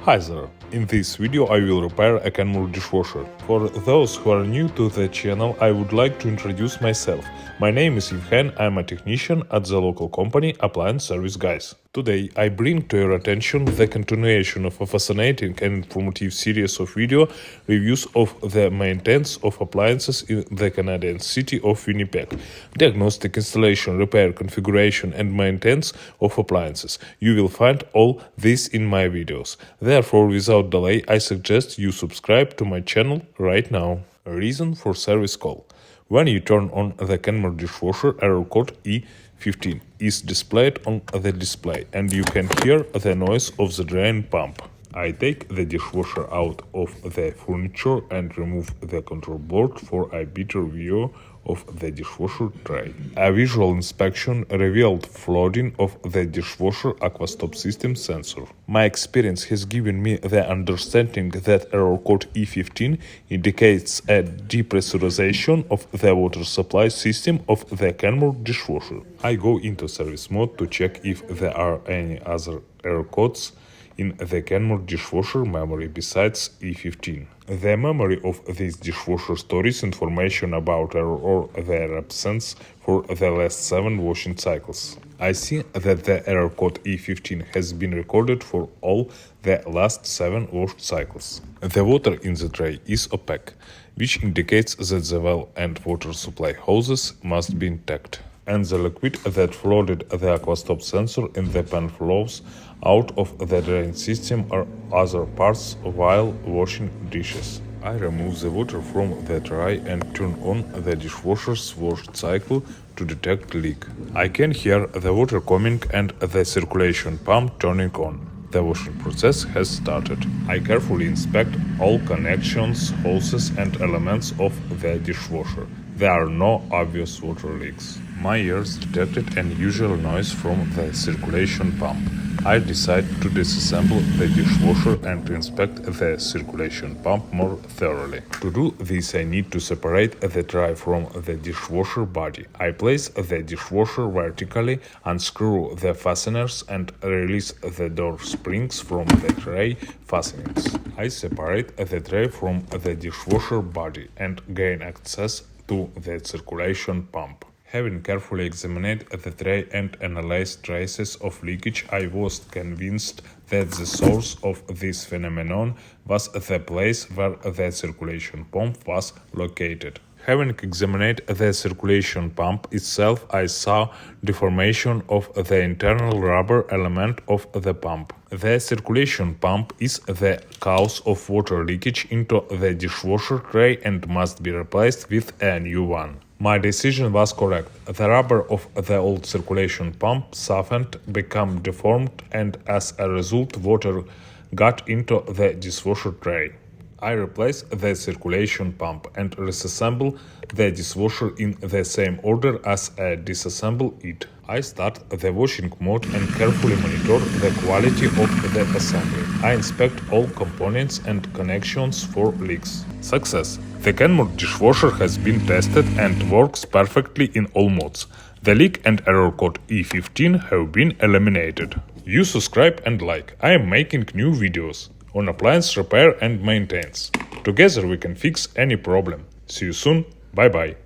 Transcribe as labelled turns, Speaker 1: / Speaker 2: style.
Speaker 1: Hi there! In this video I will repair a Kenmore dishwasher. For those who are new to the channel, I would like to introduce myself. My name is Evgen, I'm a technician at the local company Appliance Service Guys. Today I bring to your attention the continuation of a fascinating and informative series of video reviews of the maintenance of appliances in the Canadian city of Winnipeg. Diagnostic, installation, repair, configuration and maintenance of appliances. You will find all this in my videos. Therefore, without delay, I suggest you subscribe to my channel right now. Reason for service call. When you turn on the Kenmore dishwasher, error code E15 is displayed on the display and you can hear the noise of the drain pump. I take the dishwasher out of the furniture and remove the control board for a better view of the dishwasher tray. A visual inspection revealed flooding of the dishwasher aquastop system sensor. My experience has given me the understanding that error code E15 indicates a depressurization of the water supply system of the Kenmore dishwasher. I go into service mode to check if there are any other error codes in the Kenmore dishwasher memory besides E15. The memory of this dishwasher stores information about error or their absence for the last 7 washing cycles. I see that the error code E15 has been recorded for all the last 7 washed cycles. The water in the tray is opaque, which indicates that the well and water supply hoses must be intact, and the liquid that flooded the aquastop sensor in the pan flows out of the drain system or other parts while washing dishes. I remove the water from the tray and turn on the dishwasher's wash cycle to detect leak. I can hear the water coming and the circulation pump turning on. The washing process has started. I carefully inspect all connections, hoses and elements of the dishwasher. There are no obvious water leaks. My ears detected an unusual noise from the circulation pump. I decide to disassemble the dishwasher and inspect the circulation pump more thoroughly. To do this, I need to separate the tray from the dishwasher body. I place the dishwasher vertically, unscrew the fasteners and release the door springs from the tray fastenings. I separate the tray from the dishwasher body and gain access to the circulation pump. Having carefully examined the tray and analyzed traces of leakage, I was convinced that the source of this phenomenon was the place where the circulation pump was located. Having examined the circulation pump itself, I saw deformation of the internal rubber element of the pump. The circulation pump is the cause of water leakage into the dishwasher tray and must be replaced with a new one. My decision was correct. The rubber of the old circulation pump softened, became deformed, and as a result, water got into the dishwasher tray. I replace the circulation pump and disassemble the dishwasher in the same order as I disassemble it. I start the washing mode and carefully monitor the quality of the assembly. I inspect all components and connections for leaks. Success! The Kenmore dishwasher has been tested and works perfectly in all modes. The leak and error code E15 have been eliminated. You subscribe and like. I am making new videos on appliance repair and maintenance. Together we can fix any problem. See you soon. Bye bye.